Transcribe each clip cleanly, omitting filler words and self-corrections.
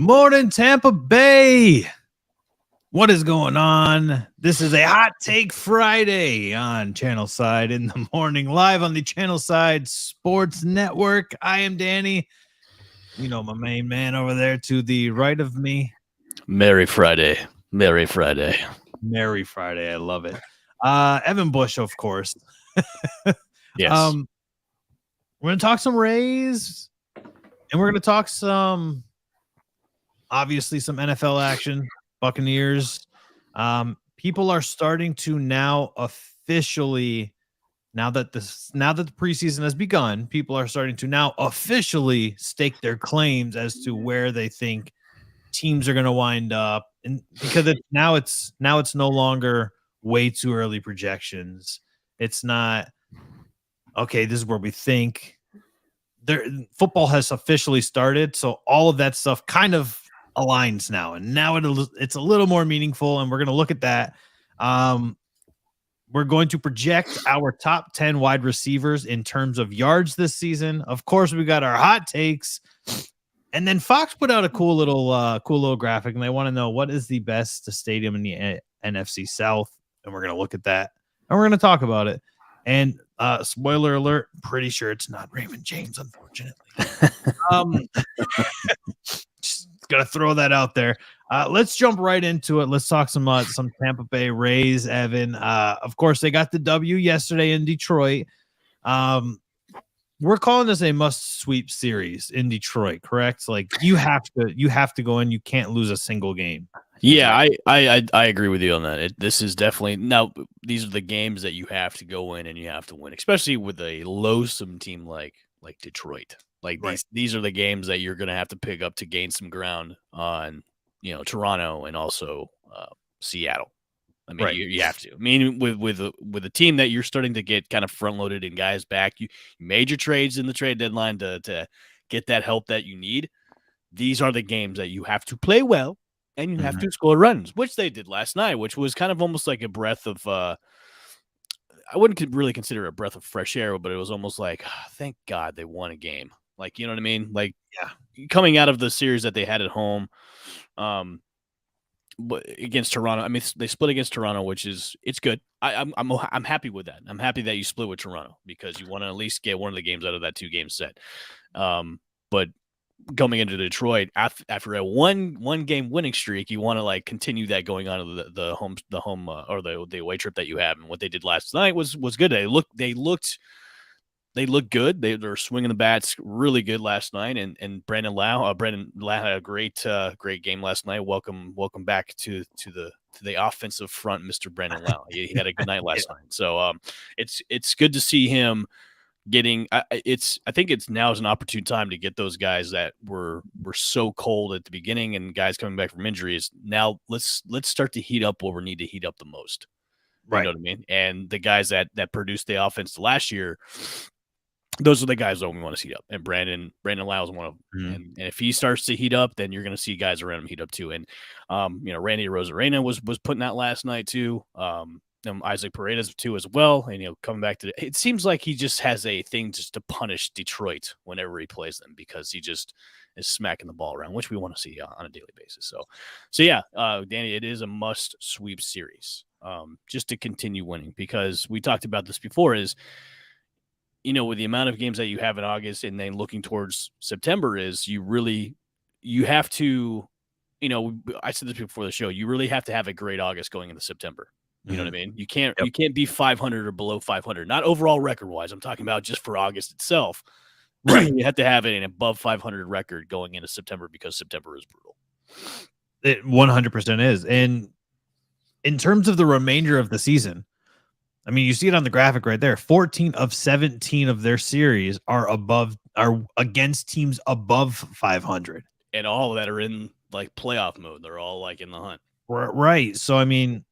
Morning, Tampa Bay. What is going on? This is a Hot Take Friday on Channelside in the morning, live on the Channelside Sports Network. I am Danny. You know my main man over there to the right of me. Merry Friday. Merry Friday. Merry Friday. I love it. Evan Bush, of course. Yes. We're going to talk some Rays, and we're going to talk some, obviously, some NFL action. Buccaneers. People are starting to now officially, now that the preseason has begun, people are starting to now officially stake their claims as to where they think teams are going to wind up, and because it's no longer way too early projections. It's not okay. This is where we think. Football has officially started, so all of that stuff kind of aligns now, and now it's a little more meaningful, and we're going to look at that. We're going to project our top 10 wide receivers in terms of yards this season. Of course, we got our hot takes, and then Fox put out a cool little graphic, and they want to know what is the best stadium in the NFC South, and we're going to look at that, and we're going to talk about it. And spoiler alert, pretty sure it's not Raymond James, unfortunately. Just gotta throw that out there. Let's jump right into it. Let's talk some Tampa Bay Rays, Evan. Of course, they got the W yesterday in Detroit. We're calling this a must sweep series in Detroit, correct? Like you have to go in. You can't lose a single game. Yeah, I agree with you on that. This is definitely now. These are the games that you have to go in and you have to win, especially with a loathsome team like Detroit. Like right. These are the games that you're going to have to pick up to gain some ground on, Toronto and also Seattle. I mean, right. you have to. I mean, with a team that you're starting to get kind of front loaded and guys back, you made your trades in the trade deadline to get that help that you need. These are the games that you have to play well. And you have to score runs, which they did last night, which was kind of almost like a breath of I wouldn't really consider it a breath of fresh air, but it was almost like, thank God they won a game. Like, you know what I mean? Like, yeah, coming out of the series that they had at home but against Toronto. I mean, they split against Toronto, which is it's good. I'm happy with that. I'm happy that you split with Toronto because you want to at least get one of the games out of that 2-game set. But coming into Detroit after a one game winning streak, you want to like continue that going on to the home or the away trip that you have. And what they did last night was good. They looked good. They were swinging the bats really good last night. And Brandon Lau had a great game last night. Welcome back to the offensive front, Mr. Brandon Lau. He had a good night last night. So it's good to see him getting. I think it's now is an opportune time to get those guys that were so cold at the beginning and guys coming back from injuries. Now let's start to heat up what we need to heat up the most. Right. You know what I mean? And the guys that produced the offense last year, those are the guys that we want to heat up. And Brandon Lau is one of them. And if he starts to heat up, then you're going to see guys around him heat up too. And Randy Rosarena was putting that last night too. Isaac Paredes too as well, and coming back to it seems like he just has a thing just to punish Detroit whenever he plays them because he just is smacking the ball around, which we want to see on a daily basis. So yeah, Danny, it is a must sweep series just to continue winning because we talked about this before. Is with the amount of games that you have in August and then looking towards September, is you have to, I said this before the show, you really have to have a great August going into September. You know what I mean? You can't be 500 or below 500, not overall record wise. I'm talking about just for August itself. Right. You have to have an above 500 record going into September because September is brutal. It 100% is. And in terms of the remainder of the season, I mean, you see it on the graphic right there. 14 of 17 of their series are against teams above 500. And all that are in like playoff mode. They're all like in the hunt. Right. So, I mean,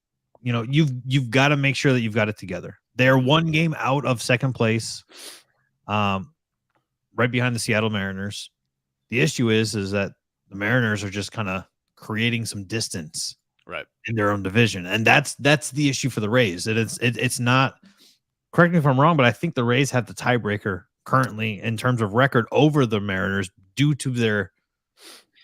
you've got to make sure that you've got it together. They're one game out of second place, right behind the Seattle Mariners. The issue is that the Mariners are just kind of creating some distance, right, in their own division, and that's the issue for the Rays. It's not. Correct me if I'm wrong, but I think the Rays have the tiebreaker currently in terms of record over the Mariners due to their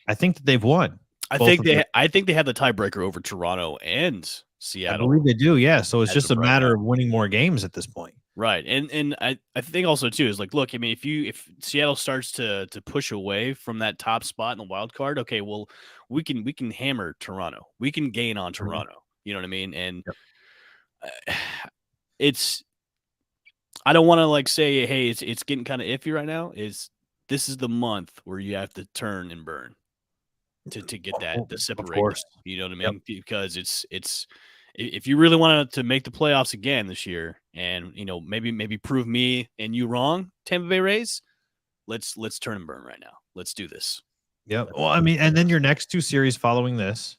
I think that they've won. I think they have the tiebreaker over Toronto and Seattle. I believe they do. Yeah. So it's just a matter now. of winning more games at this point. Right. And I think also too is like, look, I mean, if Seattle starts to push away from that top spot in the wild card, okay, well, we can hammer Toronto. We can gain on Toronto. You know what I mean? And it's, I don't want to like say, hey, it's getting kind of iffy right now. This is the month where you have to turn and burn to get the separation. You know what I mean? Because it's if you really wanted to make the playoffs again this year, and maybe prove me and you wrong, Tampa Bay Rays, let's turn and burn right now. Let's do this. Yeah. Well, I mean, and then your next two series following this,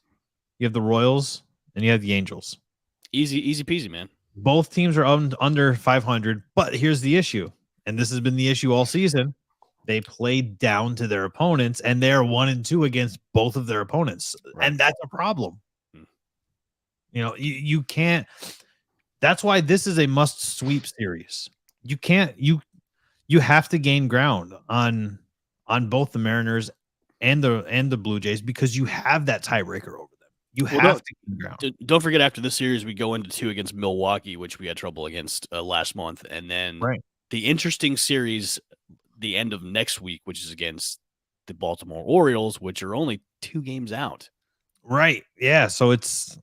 you have the Royals and you have the Angels. Easy peasy, man. Both teams are under 500, but here's the issue, and this has been the issue all season. They play down to their opponents, and they're 1-2 against both of their opponents, and that's a problem. You can't. That's why this is a must sweep series. You can't. You have to gain ground on both the Mariners and the Blue Jays because you have that tiebreaker over them. You have to gain ground. Don't forget, after this series, we go into 2 against Milwaukee, which we had trouble against last month, and then the interesting series, the end of next week, which is against the Baltimore Orioles, which are only 2 games out. Right. Yeah. So it's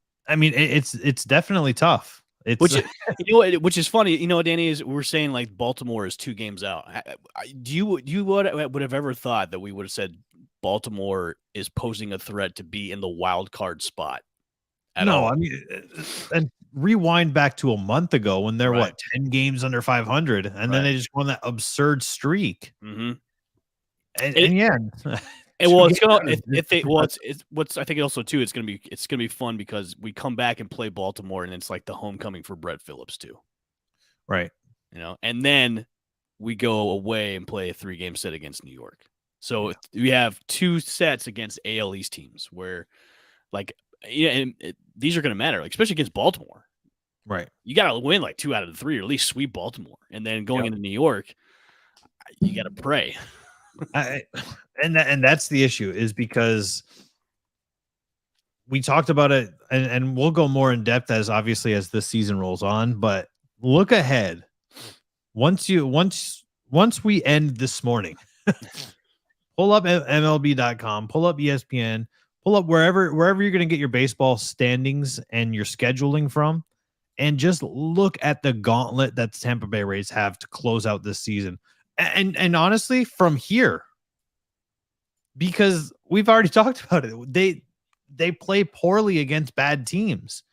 definitely tough. Which is funny, Danny, is we're saying like Baltimore is 2 games out. Do you would have ever thought that we would have said Baltimore is posing a threat to be in the wild card spot? No, I mean, and rewind back to a month ago when they're 10 games under 500, and then they just won that absurd streak. Mm-hmm. And yeah. And well, it's gonna what's I think also too. It's gonna be fun because we come back and play Baltimore, and it's like the homecoming for Brett Phillips too, right? And then we go away and play a 3-game set against New York. So we have 2 sets against AL East teams where, like, these are gonna matter, like especially against Baltimore. Right? You gotta win like 2 out of the 3, or at least sweep Baltimore, and then going into New York, you gotta pray. And that's the issue, is because we talked about it, and we'll go more in depth as this season rolls on, but look ahead. Once we end this morning, pull up MLB.com, pull up ESPN, pull up wherever you're going to get your baseball standings and your scheduling from, and just look at the gauntlet that the Tampa Bay Rays have to close out this season. And honestly, from here, because we've already talked about it, they play poorly against bad teams,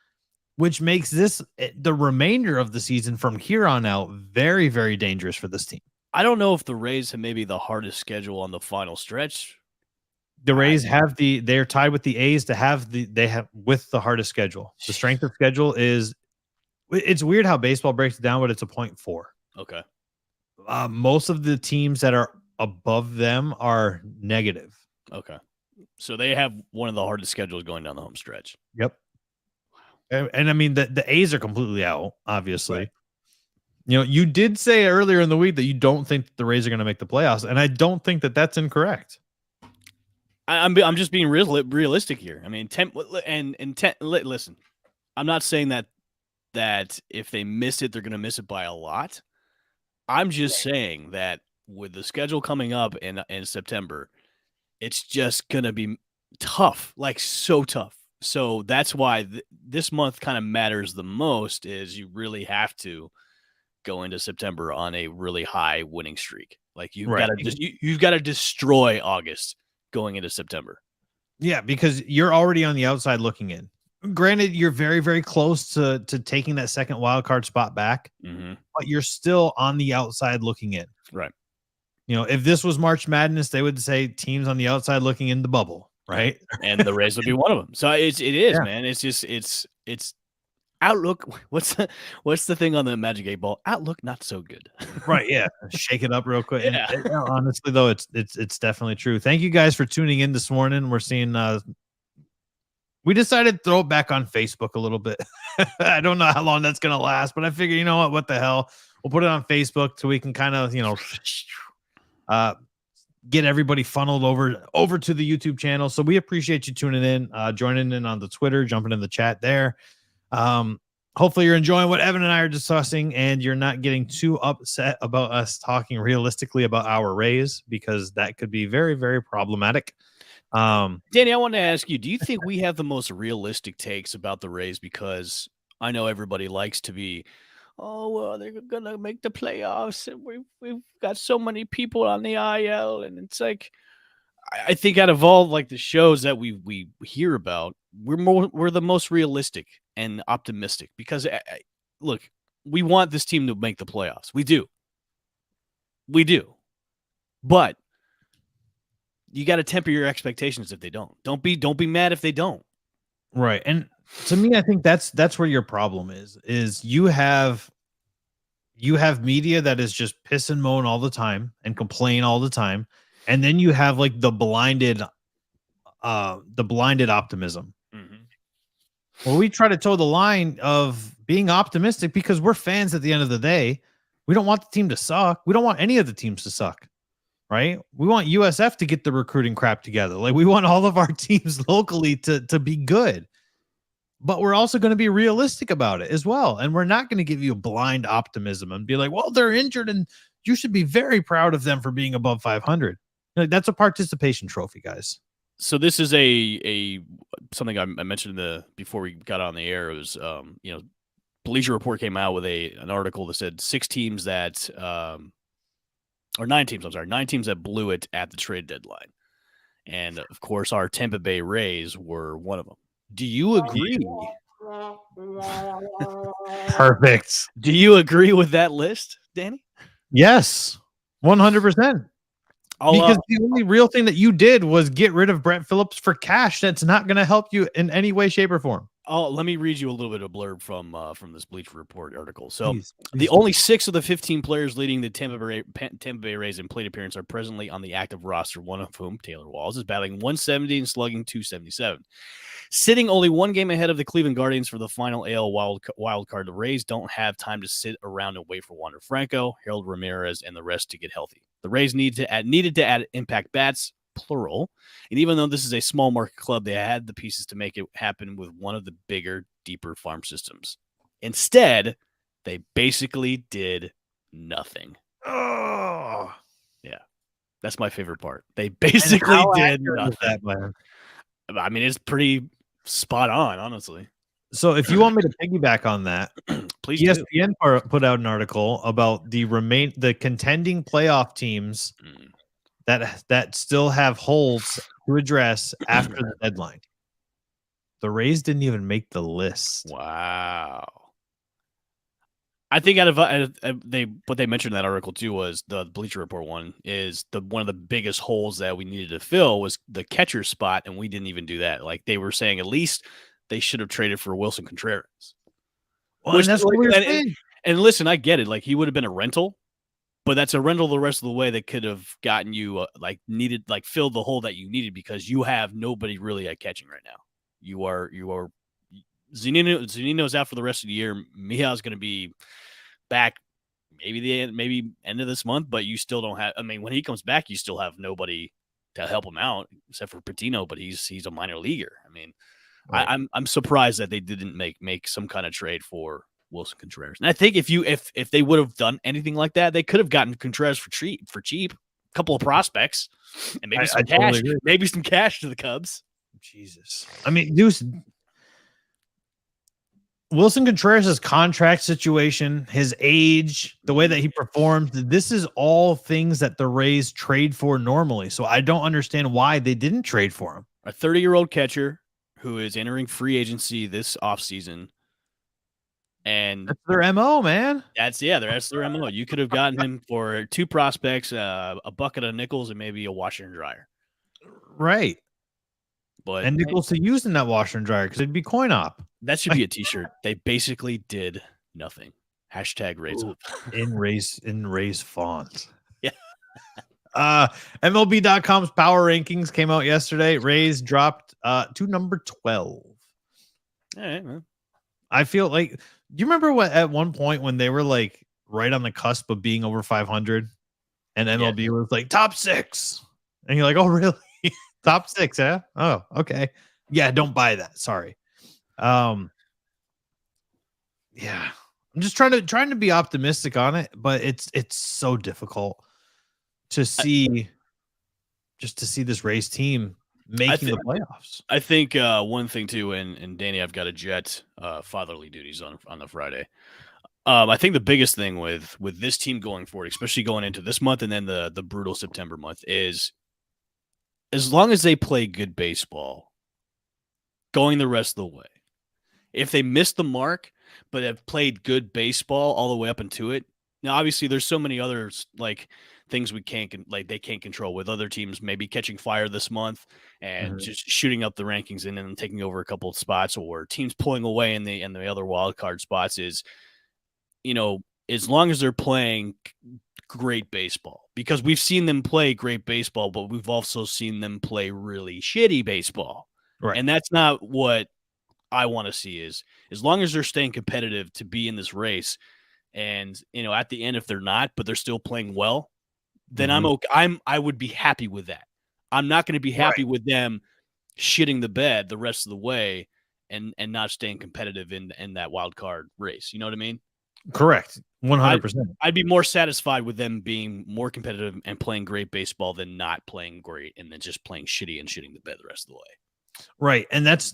which makes the remainder of the season from here on out very, very dangerous for this team. I don't know if the Rays have maybe the hardest schedule on the final stretch. The Rays they're tied with the A's they have with the hardest schedule. The strength of schedule it's weird how baseball breaks it down, but it's a 0.4. Okay. Most of the teams that are above them are negative. Okay. So they have one of the hardest schedules going down the home stretch. Yep. And I mean, the A's are completely out, obviously. Right. You did say earlier in the week that you don't think that the Rays are going to make the playoffs, and I don't think that that's incorrect. I'm just being realistic here. I mean, listen, I'm not saying that if they miss it, they're going to miss it by a lot. I'm just saying that with the schedule coming up in September, it's just going to be tough, like so tough. So that's why this month kind of matters the most, is you really have to go into September on a really high winning streak. Like you've got to destroy August going into September. Yeah, because you're already on the outside looking in. Granted, you're very, very close to taking that second wild card spot back, but you're still on the outside looking in. Right. If this was March Madness, they would say teams on the outside looking in the bubble, right? And the Rays would be one of them. So it is, man. It's just it's outlook. What's the thing on the Magic 8 Ball? Outlook not so good. Right. Yeah. Shake it up real quick. Yeah. And, honestly, though, it's definitely true. Thank you guys for tuning in this morning. We're seeing we decided to throw it back on Facebook a little bit. I don't know how long that's going to last, but I figured, you know what the hell? We'll put it on Facebook so we can kind of, get everybody funneled over to the YouTube channel. So we appreciate you tuning in, joining in on the Twitter, jumping in the chat there. Hopefully you're enjoying what Evan and I are discussing, and you're not getting too upset about us talking realistically about our Rays, because that could be very, very problematic. Danny, I want to ask you, do you think we have the most realistic takes about the Rays? Because I know everybody likes to be, oh, well, they're going to make the playoffs, and we've got so many people on the IL, and it's like, I think out of all like the shows that we hear about, we're the most realistic and optimistic, because look, we want this team to make the playoffs. We do, but you got to temper your expectations if they don't. Don't be mad if they don't. Right, and to me, I think that's where your problem is you have media that is just piss and moan all the time and complain all the time, and then you have like the blinded optimism. Mm-hmm. Well, we try to toe the line of being optimistic because we're fans at the end of the day. We don't want the team to suck. We don't want any of the teams to suck, right? We want USF to get the recruiting crap together. Like, we want all of our teams locally to be good. But we're also going to be realistic about it as well. And we're not going to give you blind optimism and be like, well, they're injured and you should be very proud of them for being above 500. Like, that's a participation trophy, guys. So this is a something I mentioned before we got on the air. It was Bleacher Report came out with an article that said 9 teams that blew it at the trade deadline, and of course our Tampa Bay Rays were one of them. Do you agree? Perfect. Do you agree with that list, Danny? Yes, 100%. Because the only real thing that you did was get rid of Brett Phillips for cash. That's not going to help you in any way, shape, or form. Oh, let me read you a little bit of blurb from this Bleacher Report article. So, please. Only 6 of the 15 players leading the Tampa Bay Rays in plate appearance are presently on the active roster, one of whom, Taylor Walls, is batting 170 and slugging 277. Sitting only 1 game ahead of the Cleveland Guardians for the final AL wild card, the Rays don't have time to sit around and wait for Wander Franco, Harold Ramirez, and the rest to get healthy. The Rays needed to add impact bats, plural. And even though this is a small market club, they had the pieces to make it happen with one of the bigger, deeper farm systems. Instead, they basically did nothing. Oh, yeah. That's my favorite part. They basically did nothing. That, man? I mean, it's pretty spot on, honestly. So if you want me to piggyback on that, please ESPN put out an article about the contending playoff teams that still have holes to address after the deadline. The Rays didn't even make the list. Wow. I think what they mentioned in that article too was the Bleacher Report one is one of the biggest holes that we needed to fill was the catcher spot, and we didn't even do that. Like, they were saying at least they should have traded for Wilson Contreras. Well, and that's what we were saying. And listen, I get it. Like, he would have been a rental, but that's a rental the rest of the way that could have gotten you filled the hole that you needed, because you have nobody really at catching right now. You are Zunino's out for the rest of the year. Miha's going to be back maybe end of this month, but you still don't have. I mean, when he comes back, you still have nobody to help him out except for Patino, but he's a minor leaguer. I mean, right. I'm surprised that they didn't make some kind of trade for Wilson Contreras. And I think if they would have done anything like that, they could have gotten Contreras for cheap, a couple of prospects, and maybe some cash, maybe some cash to the Cubs. Jesus, I mean, Deuce, Wilson Contreras' contract situation, his age, the way that he performed, this is all things that the Rays trade for normally. So I don't understand why they didn't trade for him. A 30-year-old catcher who is entering free agency this offseason. And that's their MO, man. That's their MO. You could have gotten him for 2 prospects, a bucket of nickels, and maybe a washer and dryer. Right. But and nickels to use in that washer and dryer because it'd be coin op. That should be a t-shirt. They basically did nothing. # Rays up. in Rays font. Yeah. MLB.com's power rankings came out yesterday. Rays dropped to number 12. All right, man. I feel like, do you remember at one point when they were like right on the cusp of being over 500 and MLB was like top 6? And you're like, oh, really? Top 6, huh? Oh, okay. Yeah, don't buy that. Sorry. Yeah. I'm just trying to be optimistic on it, but it's so difficult to see this race team making the playoffs. I think one thing too, and Danny, I've got a jet fatherly duties on the Friday. I think the biggest thing with this team going forward, especially going into this month and then the brutal September month, is as long as they play good baseball, going the rest of the way. If they miss the mark, but have played good baseball all the way up into it. Now, obviously, there's so many other like things they can't control with other teams maybe catching fire this month and just shooting up the rankings and then taking over a couple of spots, or teams pulling away in the other wild card spots. Is, as long as they're playing great baseball, because we've seen them play great baseball, but we've also seen them play really shitty baseball. Right. And that's not what I want to see. Is as long as they're staying competitive to be in this race, and at the end, if they're not, but they're still playing well, then I'm okay. I would be happy with that. I'm not going to be happy with them shitting the bed the rest of the way and not staying competitive in that wild card race. You know what I mean? Correct. 100%. I'd be more satisfied with them being more competitive and playing great baseball than not playing great and then just playing shitty and shitting the bed the rest of the way. Right. And that's,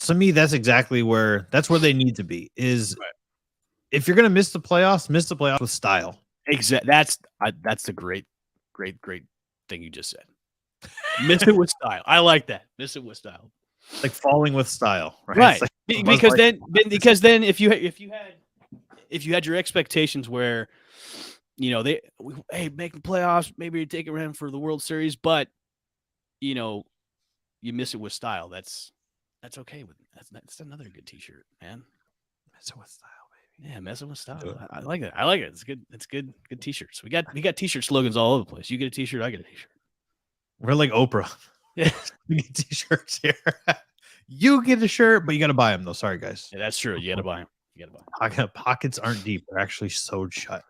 to me, that's exactly where they need to be. Is if you're going to miss the playoffs with style. Exactly. That's the great thing you just said. Miss it with style. I like that. Miss it with style. Like falling with style, right? Right. Like, because then if you had your expectations where hey, make the playoffs, maybe you take a run for the World Series, but you miss it with style. That's okay with me. That's another good t-shirt, man. Mess it with style, baby. Yeah, messing with style. I like it. I like it. It's good. It's good t-shirts. We got t-shirt slogans all over the place. You get a t-shirt, I get a t-shirt. We're like Oprah. Yeah. We get t-shirts here. You get a shirt, but you got to buy them though. Sorry, guys. Yeah, that's true. You got to buy them. Pockets aren't deep. They're actually sewed shut.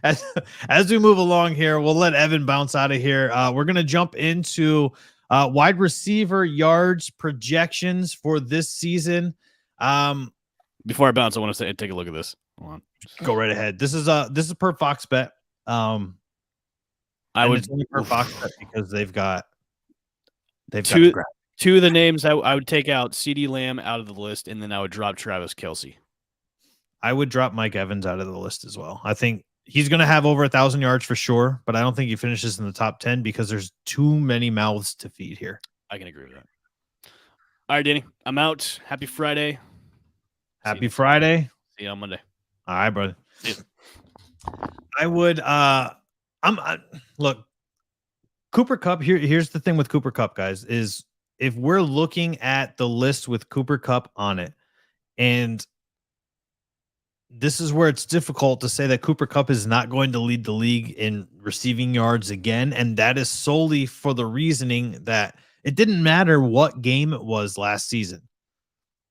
As we move along here, we'll let Evan bounce out of here. We're going to jump into wide receiver yards projections for this season. Before I bounce, I want to take a look at this. Hold on. Go right ahead. This is per Fox Bet. It's only per Fox Bet because they've got two of the names I would take out CeeDee Lamb out of the list, and then I would drop Travis Kelce. I would drop Mike Evans out of the list as well. I think he's going to have over 1,000 yards for sure, but I don't think he finishes in the top 10 because there's too many mouths to feed here. I can agree with that. All right, Danny, I'm out. Happy Friday. Happy Friday. See you on Monday. All right, brother. I would look, Cooper Kupp here. Here's the thing with Cooper Kupp, guys, is if we're looking at the list with Cooper Kupp on it, and this is where it's difficult to say that Cooper Kupp is not going to lead the league in receiving yards again. And that is solely for the reasoning that it didn't matter what game it was last season.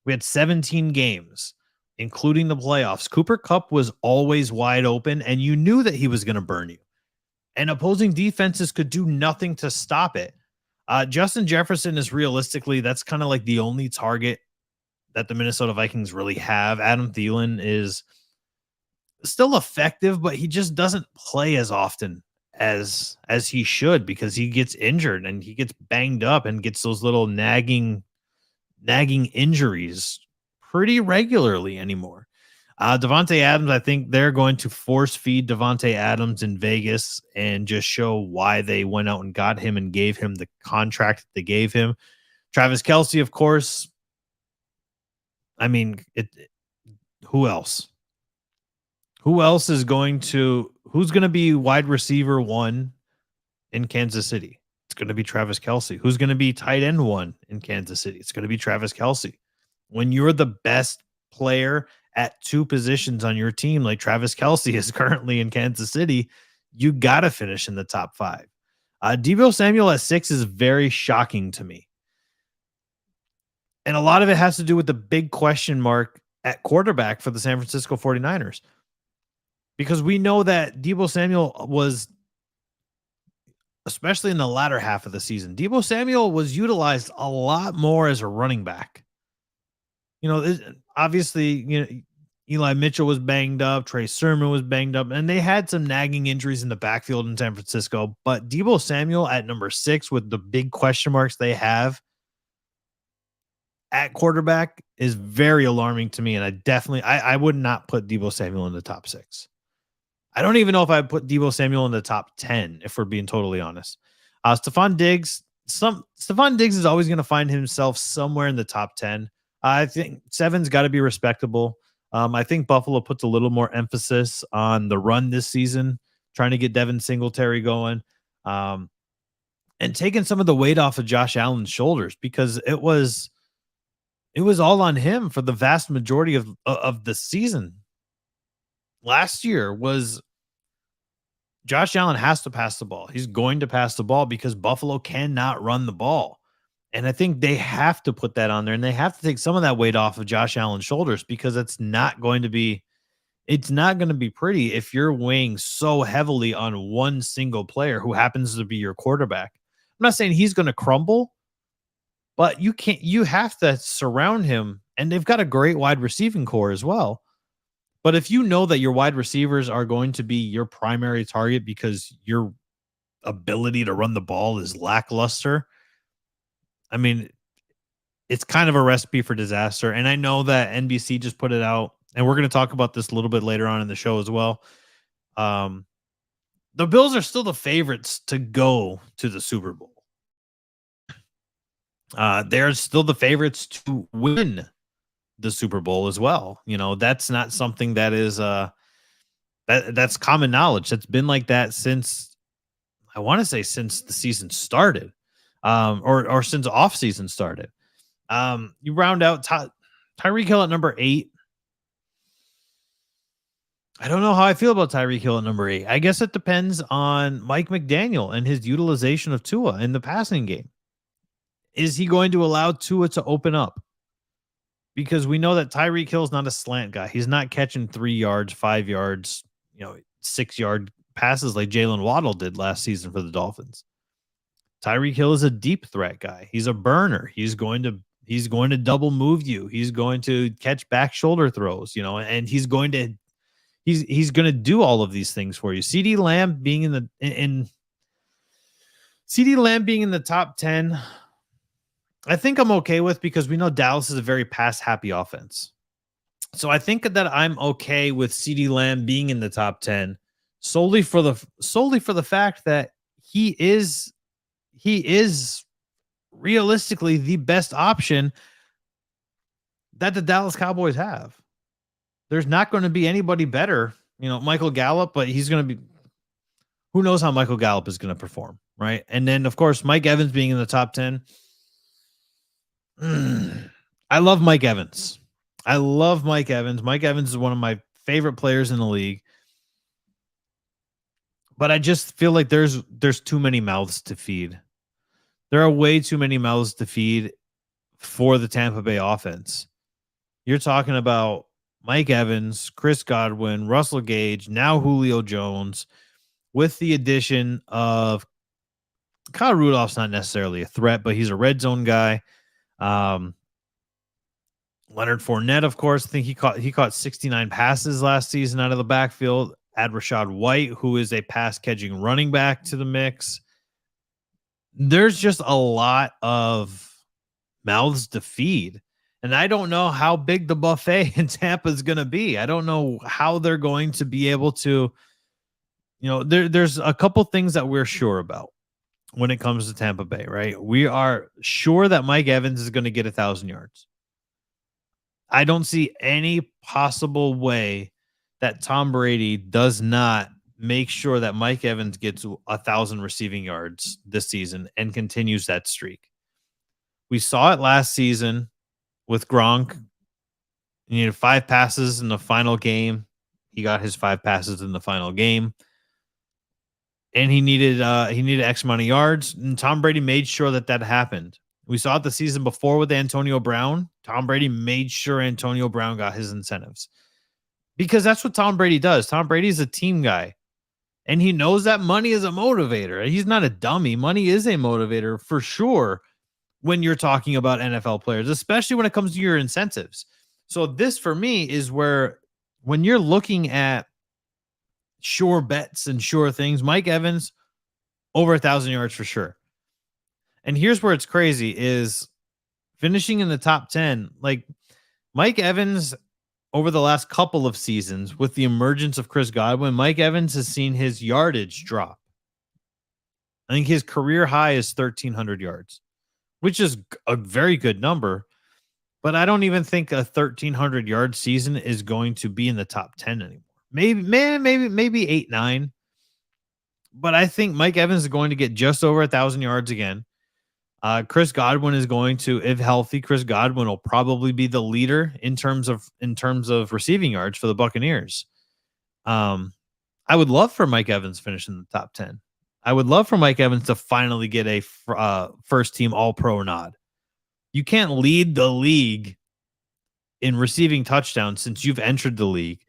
We had 17 games, including the playoffs. Cooper Kupp was always wide open, and you knew that he was going to burn you. And opposing defenses could do nothing to stop it. Justin Jefferson is realistically, that's kind of like the only target that the Minnesota Vikings really have. Adam Thielen is still effective, but he just doesn't play as often as he should because he gets injured and he gets banged up and gets those little nagging injuries pretty regularly anymore. Devontae Adams, I think they're going to force feed Devontae Adams in Vegas and just show why they went out and got him and gave him the contract they gave him. Travis Kelce, of course. I mean, who else? Who's going to be wide receiver 1 in Kansas City? It's going to be Travis Kelce. Who's going to be tight end 1 in Kansas City? It's going to be Travis Kelce. When you're the best player at 2 positions on your team, like Travis Kelce is currently in Kansas City, you got to finish in the top 5. Deebo Samuel at 6 is very shocking to me. And a lot of it has to do with the big question mark at quarterback for the San Francisco 49ers. Because we know that Deebo Samuel was especially in the latter half of the season. Deebo Samuel was utilized a lot more as a running back. Obviously, Eli Mitchell was banged up, Trey Sermon was banged up, and they had some nagging injuries in the backfield in San Francisco. But Deebo Samuel at number 6 with the big question marks they have at quarterback is very alarming to me. And I would not put Deebo Samuel in the top 6. I don't even know if I'd put Deebo Samuel in the top 10, if we're being totally honest. Stephon Diggs is always going to find himself somewhere in the top 10. I think 7's got to be respectable. I think Buffalo puts a little more emphasis on the run this season, trying to get Devin Singletary going, and taking some of the weight off of Josh Allen's shoulders, because it was all on him for the vast majority of the season. Last year was Josh Allen has to pass the ball. He's going to pass the ball because Buffalo cannot run the ball. And I think they have to put that on there, and they have to take some of that weight off of Josh Allen's shoulders, because it's not going to be pretty if you're weighing so heavily on one single player who happens to be your quarterback. I'm not saying he's going to crumble, but you have to surround him, and they've got a great wide receiving core as well. But if you know that your wide receivers are going to be your primary target because your ability to run the ball is lackluster, I mean, it's kind of a recipe for disaster. And I know that NBC just put it out, and we're going to talk about this a little bit later on in the show as well. The Bills are still the favorites to go to the Super Bowl. They're still the favorites to win the Super Bowl as well. That's not something that is that's common knowledge. That's been like that since the season started, or since off season started. You round out Tyreek Hill at number 8. I don't know how I feel about Tyreek Hill at number 8. I guess it depends on Mike McDaniel and his utilization of Tua in the passing game. Is he going to allow Tua to open up? Because we know that Tyreek Hill is not a slant guy. He's not catching 3 yards, 5 yards, 6-yard passes like Jalen Waddle did last season for the Dolphins. Tyreek Hill is a deep threat guy. He's a burner. He's going to double move you. He's going to catch back shoulder throws, and he's going to do all of these things for you. CeeDee Lamb being in the top 10, I think I'm okay with, because we know Dallas is a very pass-happy offense. So I think that I'm okay with CeeDee Lamb being in the top 10 solely for the fact that he is realistically the best option that the Dallas Cowboys have. There's not going to be anybody better, Michael Gallup, but he's going to be, who knows how Michael Gallup is going to perform, right? And then, of course, Mike Evans being in the top 10. I love Mike Evans. Mike Evans is one of my favorite players in the league. But I just feel like there's too many mouths to feed. There are way too many mouths to feed for the Tampa Bay offense. You're talking about Mike Evans, Chris Godwin, Russell Gage, now Julio Jones, with the addition of Kyle Rudolph's not necessarily a threat, but he's a red zone guy. Leonard Fournette, of course, I think he caught 69 passes last season out of the backfield. Add Rachaad White, who is a pass catching running back, to the mix. There's just a lot of mouths to feed. And I don't know how big the buffet in Tampa is going to be. I don't know how they're going to be able to, there's a couple things that we're sure about when it comes to Tampa Bay, right? We are sure that Mike Evans is going to get 1,000 yards. I don't see any possible way that Tom Brady does not make sure that Mike Evans gets 1,000 receiving yards this season and continues that streak. We saw it last season with Gronk. He needed 5 passes in the final game. He got his 5 passes in the final game. And he needed X amount of yards, and Tom Brady made sure that happened. We saw it the season before with Antonio Brown. Tom Brady made sure Antonio Brown got his incentives, because that's what Tom Brady does. Tom Brady is a team guy. And he knows that money is a motivator. He's not a dummy. Money is a motivator for sure when you're talking about NFL players, especially when it comes to your incentives. So this for me is where when you're looking at sure bets and sure things, Mike Evans over 1,000 yards for sure. And here's where it's crazy is finishing in the top 10. Like Mike Evans over the last couple of seasons with the emergence of Chris Godwin, Mike Evans has seen his yardage drop. I think his career high is 1,300 yards, which is a very good number. But I don't even think a 1,300 yard season is going to be in the top 10 anymore. Maybe 8-9. But I think Mike Evans is going to get just over 1,000 yards again. Chris Godwin is going to, if healthy, Chris Godwin will probably be the leader in terms of receiving yards for the Buccaneers. I would love for Mike Evans to finish in the top 10. I would love for Mike Evans to finally get a first team All Pro nod. You can't lead the league in receiving touchdowns since you've entered the league.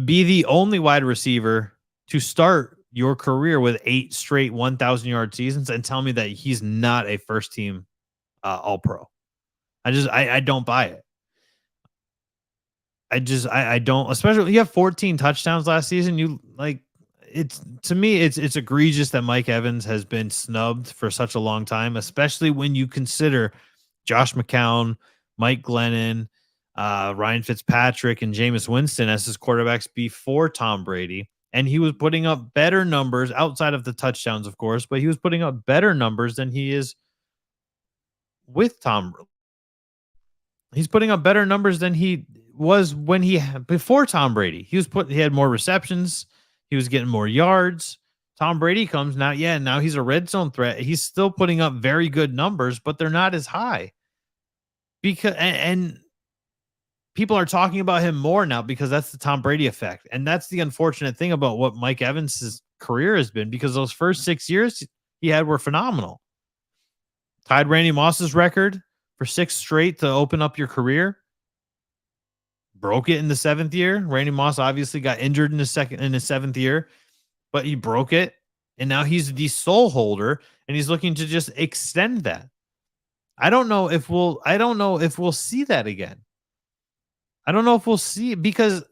Be the only wide receiver to start your career with 8 straight 1,000 yard seasons and tell me that he's not a first team All Pro. I don't buy it. I don't, especially when you have 14 touchdowns last season. You like it's to me, it's egregious that Mike Evans has been snubbed for such a long time, especially when you consider Josh McCown, Mike Glennon, Ryan Fitzpatrick, and Jameis Winston as his quarterbacks before Tom Brady. And he was putting up better numbers outside of the touchdowns, of course, but he was putting up better numbers than he is with Tom. He's putting up better numbers than he was when before Tom Brady. He had more receptions. He was getting more yards. Tom Brady comes now. Yeah, now he's a red zone threat. He's still putting up very good numbers, but they're not as high. Because and people are talking about him more now because that's the Tom Brady effect. And that's the unfortunate thing about what Mike Evans' career has been, because those first 6 years he had were phenomenal. Tied Randy Moss's record for 6 straight to open up your career. Broke it in the 7th year. Randy Moss obviously got injured in his 7th year, but he broke it. And now he's the sole holder and he's looking to just extend that. I don't know if we'll see that again. I don't know if we'll see it, because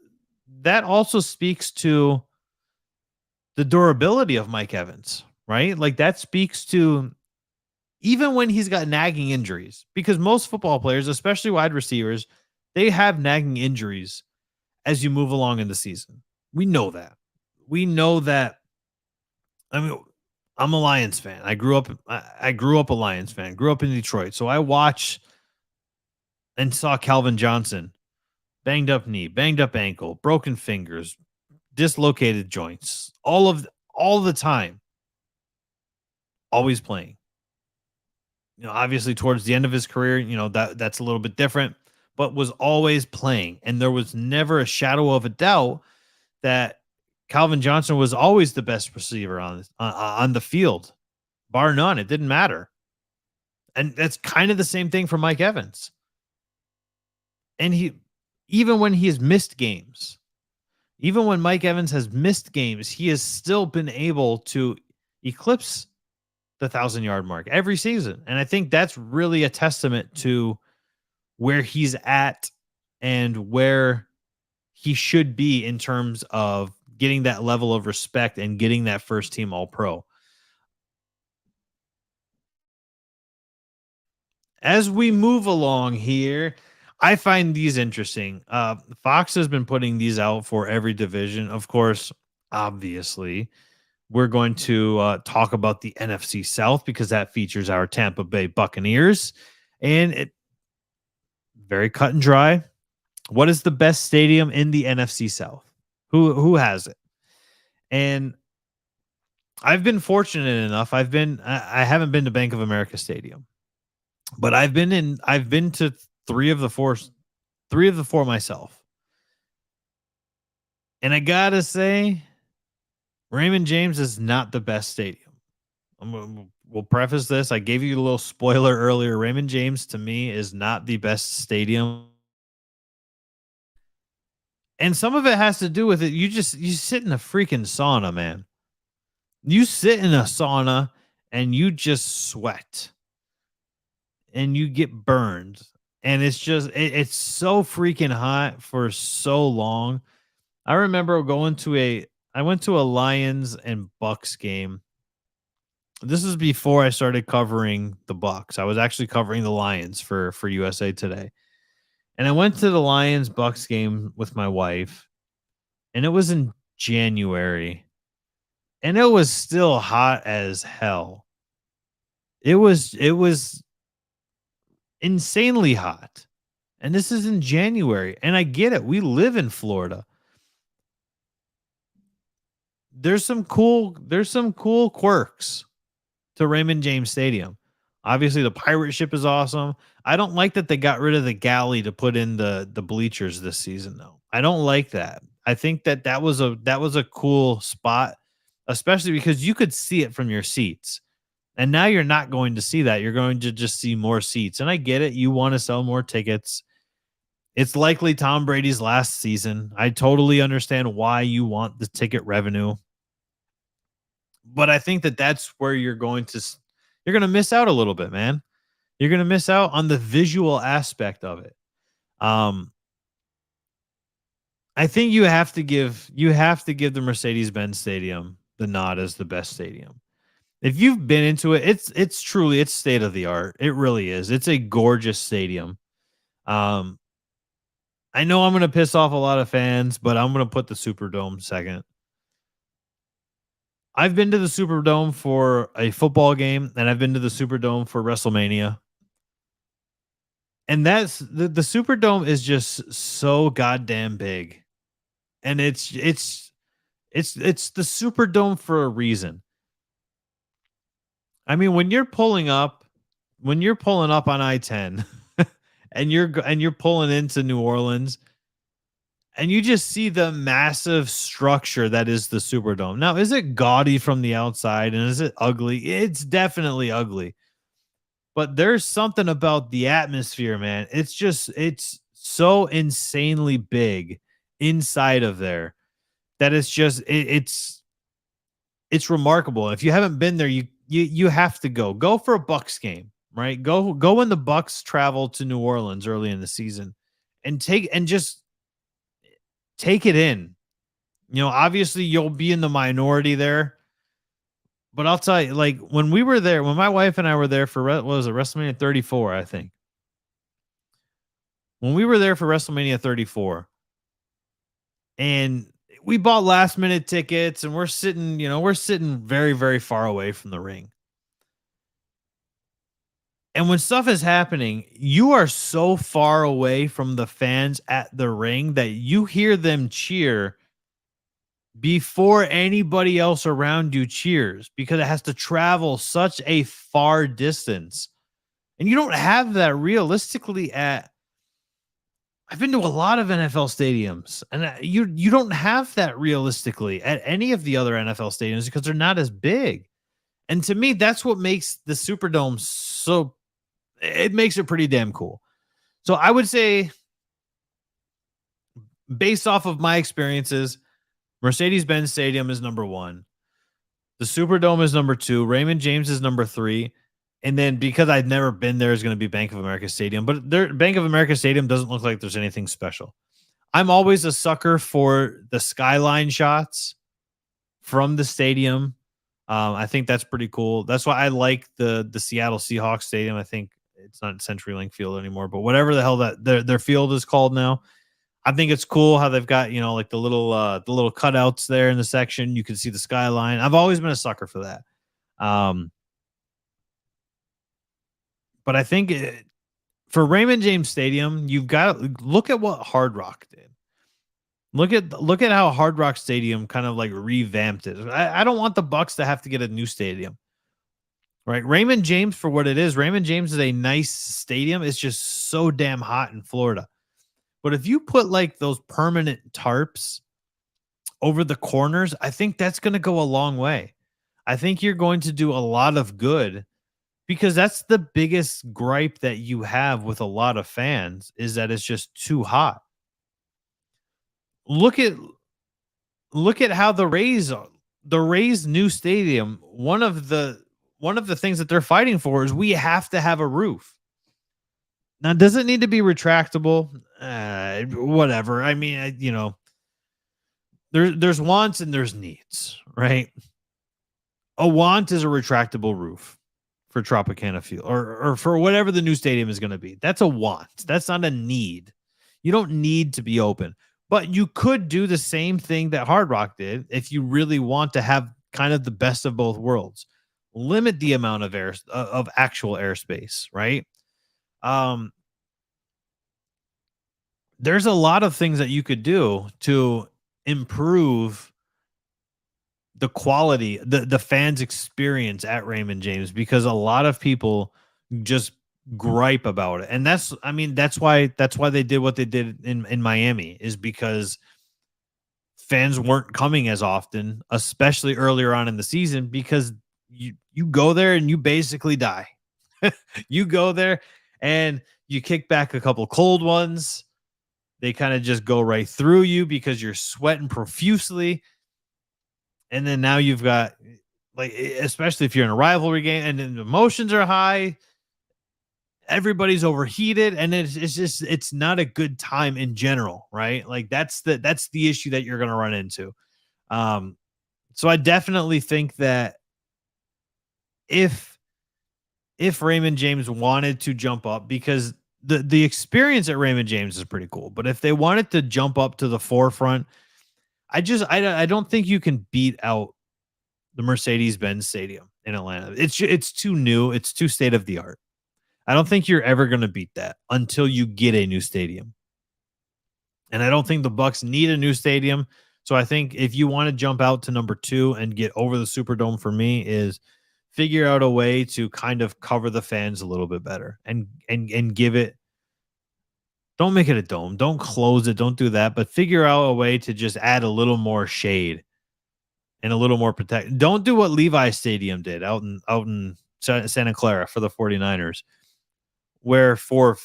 that also speaks to the durability of Mike Evans, right? Like that speaks to even when he's got nagging injuries, because most football players, especially wide receivers, they have nagging injuries as you move along in the season. We know that. I mean, I'm a Lions fan. I grew up a Lions fan, grew up in Detroit. So I watched and saw Calvin Johnson, banged up knee, banged up ankle, broken fingers, dislocated joints, all the time, always playing. Obviously towards the end of his career, that's a little bit different, but was always playing. And there was never a shadow of a doubt that Calvin Johnson was always the best receiver on the field, bar none. It didn't matter. And that's kind of the same thing for Mike Evans. And even when he has missed games, even when Mike Evans has missed games, he has still been able to eclipse the 1,000-yard mark every season. And I think that's really a testament to where he's at and where he should be in terms of getting that level of respect and getting that first team All Pro. As we move along here, I find these interesting. Fox has been putting these out for every division. Of course, obviously, we're going to talk about the NFC South because that features our Tampa Bay Buccaneers. And it very cut and dry. What is the best stadium in the NFC South? Who has it? And I've been fortunate enough. I haven't been to Bank of America Stadium, but I've been to three of the four myself. And I gotta say, Raymond James is not the best stadium. We'll preface this. I gave you a little spoiler earlier. Raymond James to me is not the best stadium. And some of it has to do with it. You sit in a freaking sauna, man. You sit in a sauna and you just sweat and you get burned. And it's just it's so freaking hot for so long. I remember I went to a Lions and Bucks game. This is before I started covering the Bucks. I was actually covering the Lions for USA Today. And I went to the Lions Bucks game with my wife, and it was in January. And it was still hot as hell. It was insanely hot. And this is in January. And I get it. We live in Florida. There's some cool quirks to Raymond James Stadium. Obviously, the pirate ship is awesome. I don't like that they got rid of the galley to put in the bleachers this season, though. I don't like that. I think that was a cool spot, especially because you could see it from your seats. And now you're not going to see that. You're going to just see more seats. And I get it. You want to sell more tickets. It's likely Tom Brady's last season. I totally understand why you want the ticket revenue. But I think that's where you're going to miss out a little bit, man. You're going to miss out on the visual aspect of it. I think you have to give the Mercedes-Benz Stadium the nod as the best stadium. If you've been into it, it's truly state of the art. It really is. It's a gorgeous stadium. I know I'm going to piss off a lot of fans, but I'm going to put the Superdome second. I've been to the Superdome for a football game, and I've been to the Superdome for WrestleMania. And that's the Superdome is just so goddamn big. And it's the Superdome for a reason. I mean, when you're pulling up on I-10 and you're pulling into New Orleans and you just see the massive structure that is the Superdome. Now, is it gaudy from the outside and is it ugly? It's definitely ugly. But there's something about the atmosphere, man. It's so insanely big inside of there that it's remarkable. If you haven't been there, you have to go for a Bucks game, right? Go when the Bucks travel to New Orleans early in the season and just take it in. You know, obviously you'll be in the minority there, but I'll tell you, like when we were there, when my wife and I were there for what was it, WrestleMania 34, I think. When we were there for WrestleMania 34, and we bought last minute tickets, and we're sitting very, very far away from the ring. And when stuff is happening, you are so far away from the fans at the ring that you hear them cheer before anybody else around you cheers because it has to travel such a far distance. And you don't have that realistically I've been to a lot of NFL stadiums, and you don't have that realistically at any of the other NFL stadiums because they're not as big. And to me, that's what makes the Superdome it makes it pretty damn cool. So I would say, based off of my experiences, Mercedes-Benz Stadium is number one. The Superdome is number two. Raymond James is number three. And then because I've never been there, is going to be Bank of America Stadium. But Bank of America Stadium doesn't look like there's anything special. I'm always a sucker for the skyline shots from the stadium. I think that's pretty cool. That's why I like the Seattle Seahawks Stadium. I think it's not CenturyLink Field anymore, but whatever the hell that their field is called now. I think it's cool how they've got, like the little cutouts there in the section. You can see the skyline. I've always been a sucker for that. But I think for Raymond James Stadium, you've got to look at what Hard Rock did. Look at how Hard Rock Stadium kind of like revamped it. I don't want the Bucks to have to get a new stadium, right? Raymond James, for what it is, Raymond James is a nice stadium. It's just so damn hot in Florida. But if you put like those permanent tarps over the corners, I think that's going to go a long way. I think you're going to do a lot of good. Because that's the biggest gripe that you have with a lot of fans is that it's just too hot. look at how the Rays new stadium, one of the things that they're fighting for is we have to have a roof. Now, does it need to be retractable? Whatever. I mean, there's wants and there's needs, right? A want is a retractable roof for Tropicana Field or for whatever the new stadium is going to be. That's a want. That's not a need. You don't need to be open, but you could do the same thing that Hard Rock did if you really want to have kind of the best of both worlds. Limit the amount of actual airspace, right? There's a lot of things that you could do to improve the quality, the fans' experience at Raymond James, because a lot of people just gripe about it. And that's why they did what they did in Miami, is because fans weren't coming as often, especially earlier on in the season, because you go there and you basically die. You go there and you kick back a couple cold ones. They kind of just go right through you because you're sweating profusely. And then now you've got, like, especially if you're in a rivalry game and then the emotions are high, everybody's overheated, and it's not a good time in general, right? Like that's the issue that you're going to run into. So I definitely think that if Raymond James wanted to jump up, because the experience at Raymond James is pretty cool, but if they wanted to jump up to the forefront, I don't think you can beat out the Mercedes-Benz Stadium in Atlanta. It's too new. It's too state of the art. I don't think you're ever going to beat that until you get a new stadium. And I don't think the Bucs need a new stadium. So I think if you want to jump out to number 2 and get over the Superdome, for me, is figure out a way to kind of cover the fans a little bit better and give it. Don't make it a dome. Don't close it. Don't do that. But figure out a way to just add a little more shade and a little more protect. Don't do what Levi Stadium did out in Santa Clara for the 49ers, where for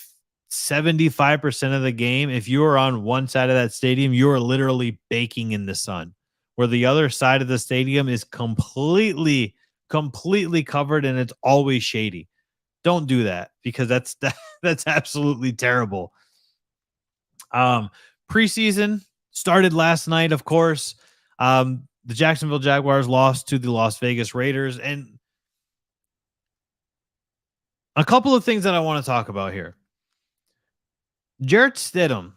75% of the game, if you are on one side of that stadium, you are literally baking in the sun, where the other side of the stadium is completely covered and it's always shady. Don't do that, because that's absolutely terrible. Preseason started last night, of course. The Jacksonville Jaguars lost to the Las Vegas Raiders, and a couple of things that I want to talk about here. Jarrett Stidham,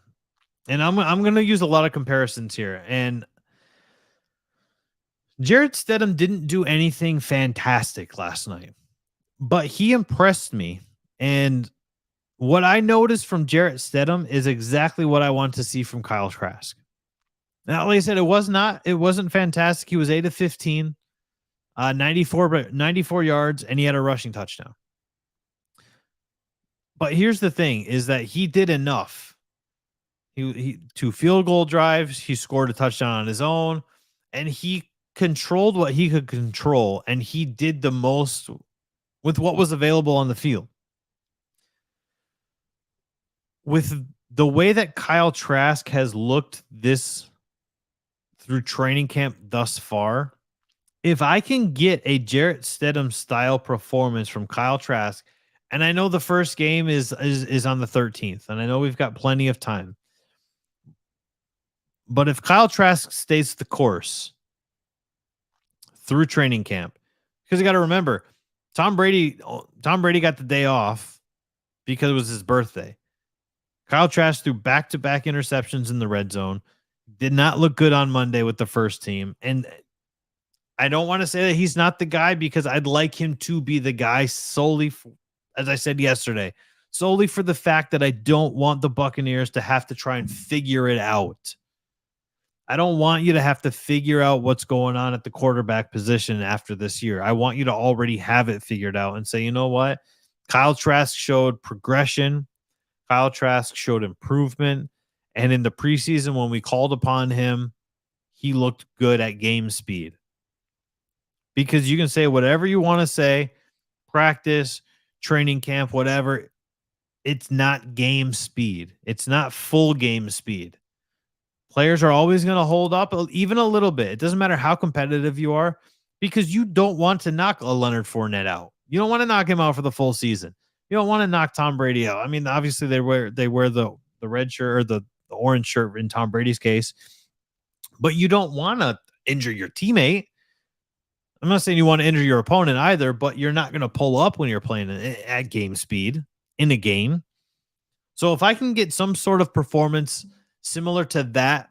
and I'm going to use a lot of comparisons here, and Jarrett Stidham didn't do anything fantastic last night, but he impressed me. And what I noticed from Jarrett Stidham is exactly what I want to see from Kyle Trask. Now, like I said, it wasn't fantastic. He was 8 of 15, 94 yards, and he had a rushing touchdown. But here's the thing, is that he did enough. He 2 field goal drives, he scored a touchdown on his own, and he controlled what he could control, and he did the most with what was available on the field. With the way that Kyle Trask has looked through training camp thus far, if I can get a Jarrett Stidham style performance from Kyle Trask, and I know the first game is on the 13th, and I know we've got plenty of time, but if Kyle Trask stays the course through training camp, because you got to remember, Tom Brady got the day off because it was his birthday. Kyle Trask threw back-to-back interceptions in the red zone. Did not look good on Monday with the first team. And I don't want to say that he's not the guy, because I'd like him to be the guy solely, as I said yesterday, solely for the fact that I don't want the Buccaneers to have to try and figure it out. I don't want you to have to figure out what's going on at the quarterback position after this year. I want you to already have it figured out and say, you know what? Kyle Trask showed progression. Kyle Trask showed improvement. And in the preseason, when we called upon him, he looked good at game speed. Because you can say whatever you want to say, practice, training camp, whatever. It's not game speed. It's not full game speed. Players are always going to hold up even a little bit. It doesn't matter how competitive you are, because you don't want to knock a Leonard Fournette out. You don't want to knock him out for the full season. You don't want to knock Tom Brady out. I mean, obviously they wear the red shirt or the orange shirt in Tom Brady's case, but you don't want to injure your teammate. I'm not saying you want to injure your opponent either, but you're not going to pull up when you're playing at game speed in a game. So if I can get some sort of performance similar to that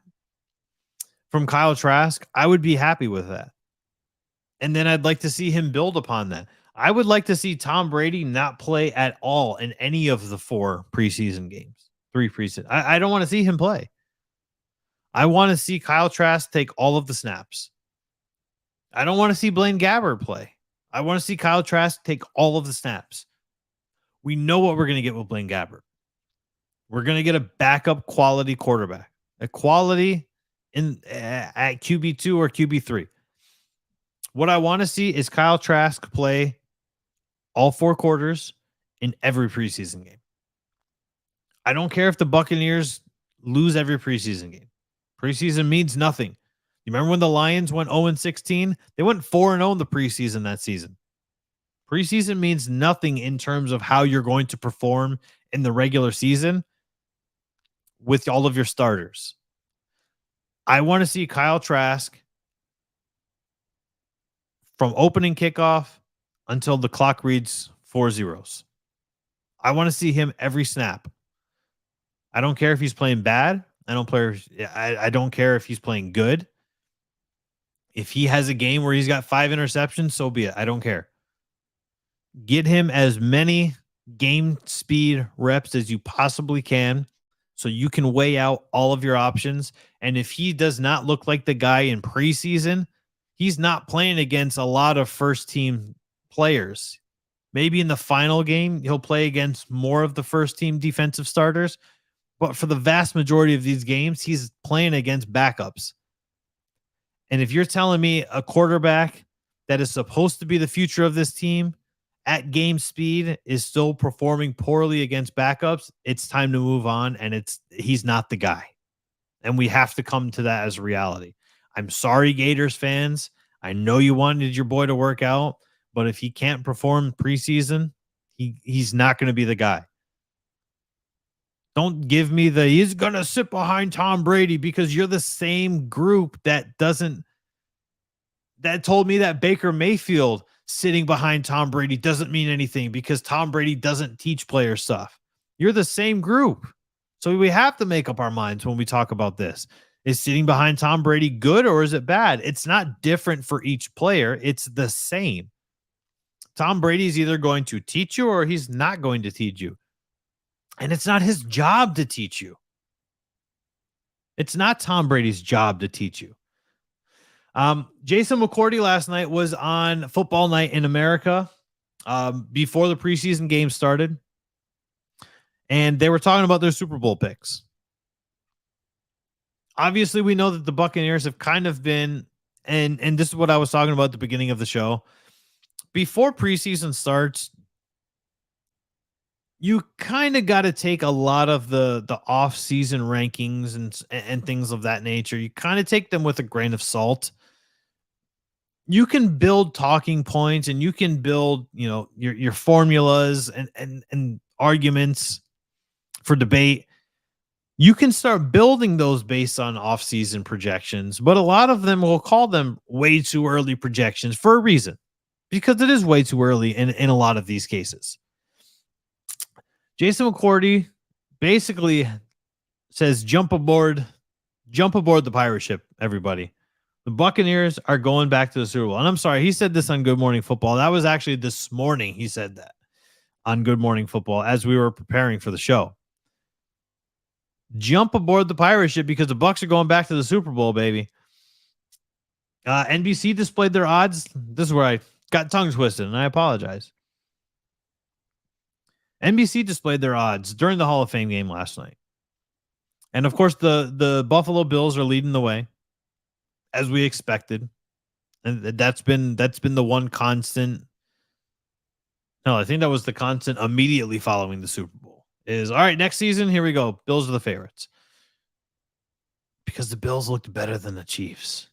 from Kyle Trask, I would be happy with that. And then I'd like to see him build upon that. I would like to see Tom Brady not play at all in any of the 4 preseason games, 3 preseason. I don't want to see him play. I want to see Kyle Trask take all of the snaps. I don't want to see Blaine Gabbert play. I want to see Kyle Trask take all of the snaps. We know what we're going to get with Blaine Gabbert. We're going to get a backup quality quarterback, a quality at QB2 or QB3. What I want to see is Kyle Trask play all 4 quarters in every preseason game. I don't care if the Buccaneers lose every preseason game. Preseason means nothing. You remember when the Lions went 0-16? They went 4-0 in the preseason that season. Preseason means nothing in terms of how you're going to perform in the regular season with all of your starters. I want to see Kyle Trask from opening kickoff until the clock reads 4 zeros. I want to see him every snap. I don't care if he's playing bad. I don't care if he's playing good. If he has a game where he's got 5 interceptions, so be it. I don't care. Get him as many game speed reps as you possibly can so you can weigh out all of your options. And if he does not look like the guy in preseason, he's not playing against a lot of first team players. Maybe in the final game, he'll play against more of the first team defensive starters. But for the vast majority of these games, he's playing against backups. And if you're telling me a quarterback that is supposed to be the future of this team at game speed is still performing poorly against backups, it's time to move on. And he's not the guy. And we have to come to that as a reality. I'm sorry, Gators fans. I know you wanted your boy to work out, but if he can't perform preseason, he's not going to be the guy. Don't give me he's going to sit behind Tom Brady, because you're the same group that told me that Baker Mayfield sitting behind Tom Brady doesn't mean anything because Tom Brady doesn't teach players stuff. You're the same group. So we have to make up our minds when we talk about this. Is sitting behind Tom Brady good or is it bad? It's not different for each player. It's the same. Tom Brady's either going to teach you or he's not going to teach you. And it's not his job to teach you. It's not Tom Brady's job to teach you. Jason McCourty last night was on Football Night in America before the preseason game started. And they were talking about their Super Bowl picks. Obviously, we know that the Buccaneers have kind of been, and this is what I was talking about at the beginning of the show. Before preseason starts, you kind of got to take a lot of the off-season rankings and things of that nature. You kind of take them with a grain of salt. You can build talking points and you can build, your formulas and arguments for debate. You can start building those based on off-season projections, but a lot of them will call them way too early projections for a reason, because it is way too early in a lot of these cases. Jason McCourty basically says, jump aboard the pirate ship, everybody. The Buccaneers are going back to the Super Bowl. And I'm sorry, he said this on Good Morning Football. That was actually this morning he said that on Good Morning Football as we were preparing for the show. Jump aboard the pirate ship because the Bucs are going back to the Super Bowl, baby. NBC displayed their odds. This is where I got tongue twisted, and I apologize. NBC displayed their odds during the Hall of Fame game last night. And of course, the Buffalo Bills are leading the way, as we expected. And that's been the one constant. No, I think that was the constant immediately following the Super Bowl. Is all right, next season, here we go. Bills are the favorites. Because the Bills looked better than the Chiefs.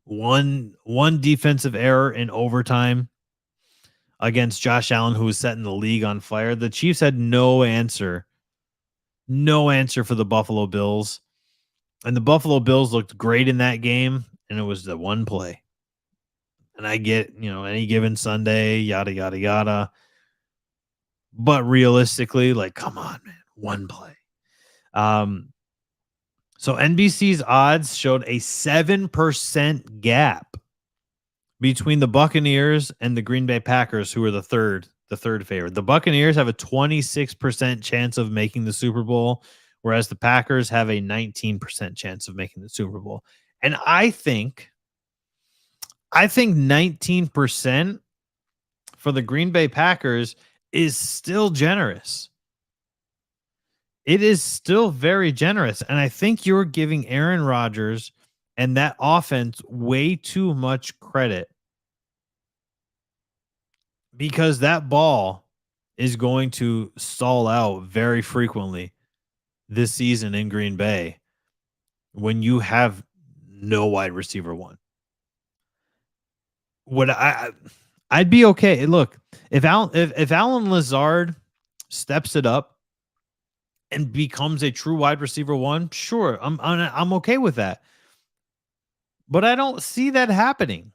One defensive error in overtime against Josh Allen, who was setting the league on fire. The Chiefs had no answer for the Buffalo Bills. And the Buffalo Bills looked great in that game, and it was the one play. And I get, any given Sunday, yada, yada, yada. But realistically, like, come on, man, one play. So NBC's odds showed a 7% gap between the Buccaneers and the Green Bay Packers, who are the third favorite. The Buccaneers have a 26% chance of making the Super Bowl, whereas the Packers have a 19% chance of making the Super Bowl. And I think 19% for the Green Bay Packers is still generous. It is still very generous. And I think you're giving Aaron Rodgers and that offense way too much credit, because that ball is going to stall out very frequently this season in Green Bay when you have no wide receiver one. I'd be okay. Look, if Alan Lazard steps it up and becomes a true wide receiver one, sure, I'm okay with that. But I don't see that happening.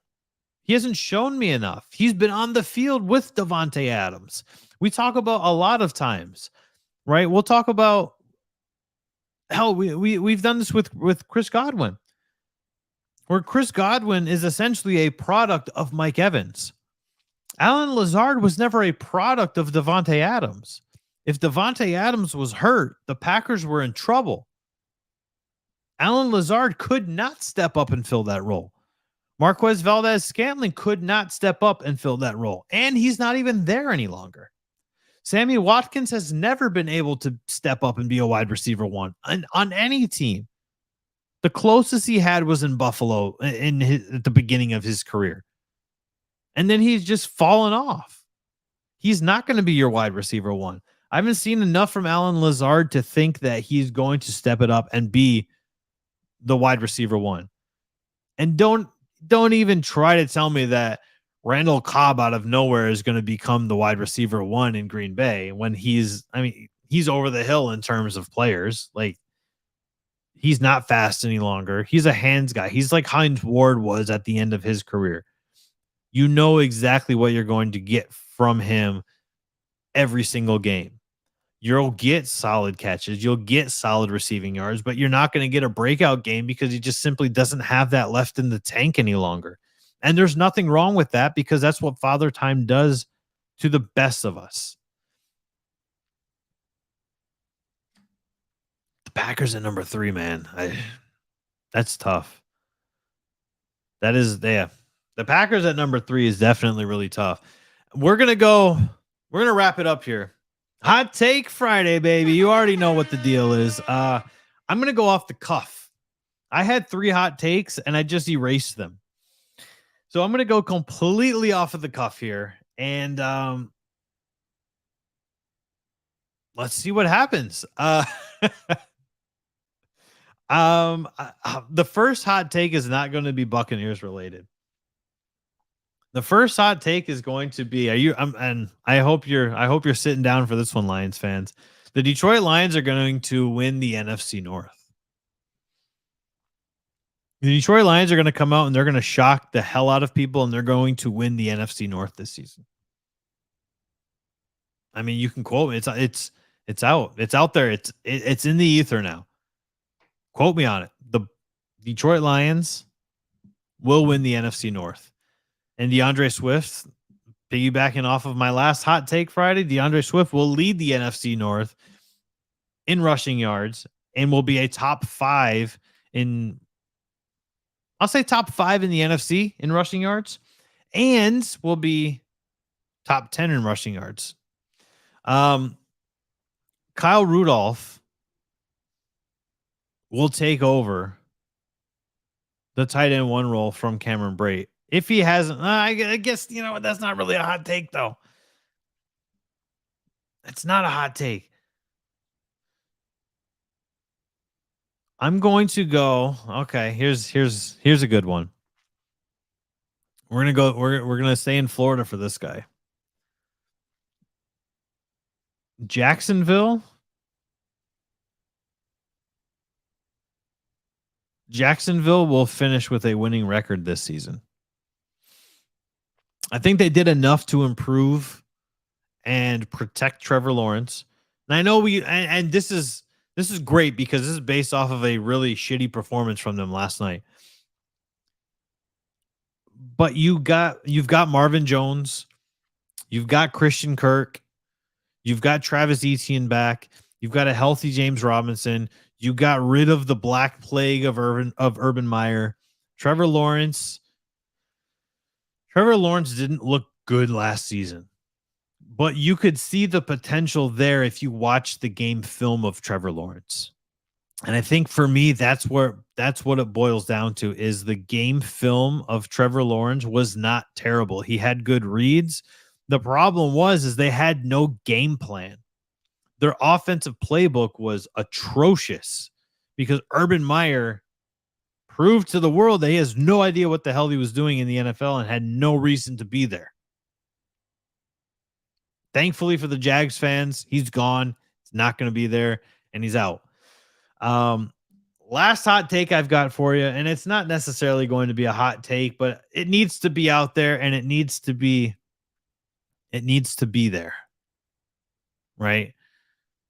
He hasn't shown me enough. He's been on the field with Davante Adams. We talk about a lot of times, right? We'll talk about hell. We've done this with Chris Godwin, where Chris Godwin is essentially a product of Mike Evans. Alan Lazard was never a product of Davante Adams. If Davante Adams was hurt, the Packers were in trouble. Alan Lazard could not step up and fill that role. Marquez Valdez-Scantling could not step up and fill that role, and he's not even there any longer. Sammy Watkins has never been able to step up and be a wide receiver one on any team. The closest he had was in Buffalo at the beginning of his career. And then he's just fallen off. He's not going to be your wide receiver one. I haven't seen enough from Alan Lazard to think that he's going to step it up and be the wide receiver one. And don't even try to tell me that Randall Cobb out of nowhere is going to become the wide receiver one in Green Bay when he's over the hill in terms of players. Like, he's not fast any longer. He's a hands guy. He's like Hines Ward was at the end of his career. You know exactly what you're going to get from him every single game. You'll get solid catches. You'll get solid receiving yards, but you're not going to get a breakout game because he just simply doesn't have that left in the tank any longer. And there's nothing wrong with that, because that's what Father Time does to the best of us. The Packers at number 3, man. That's tough. That is, yeah. The Packers at number 3 is definitely really tough. We're going to wrap it up here. Hot Take Friday, baby. You already know what the deal is. I'm going to go off the cuff. I had 3 hot takes and I just erased them. So I'm going to go completely off of the cuff here. And let's see what happens. The first hot take is not going to be Buccaneers related. The first hot take is going to be, and I hope you're sitting down for this one, Lions fans. The Detroit Lions are going to win the NFC North. The Detroit Lions are going to come out and they're going to shock the hell out of people, and they're going to win the NFC North this season. I mean, you can quote me. It's out there. It's in the ether now. Quote me on it. The Detroit Lions will win the NFC North. And DeAndre Swift, piggybacking off of my last hot take Friday, DeAndre Swift will lead the NFC North in rushing yards and will be a top 5 in, I'll say top 5 in the NFC in rushing yards, and will be top 10 in rushing yards. Kyle Rudolph will take over the tight end 1 role from Cameron Brate. If he hasn't, I guess, that's not really a hot take, though. It's not a hot take. I'm going to go. Okay, here's a good one. We're gonna go. We're gonna stay in Florida for this guy. Jacksonville. Jacksonville will finish with a winning record this season. I think they did enough to improve and protect Trevor Lawrence. And I know and this is great because this is based off of a really shitty performance from them last night. But you've got Marvin Jones, you've got Christian Kirk, you've got Travis Etienne back, you've got a healthy James Robinson, you got rid of the black plague of Urban Meyer. Trevor Lawrence didn't look good last season, but you could see the potential there if you watch the game film of Trevor Lawrence. And I think for me, that's what it boils down to is the game film of Trevor Lawrence was not terrible. He had good reads. The problem is they had no game plan. Their offensive playbook was atrocious because Urban Meyer proved to the world that he has no idea what the hell he was doing in the NFL and had no reason to be there. Thankfully for the Jags fans, he's gone. He's not going to be there, and he's out. Last hot take I've got for you, and it's not necessarily going to be a hot take, but it needs to be out there, and it needs to be there, right?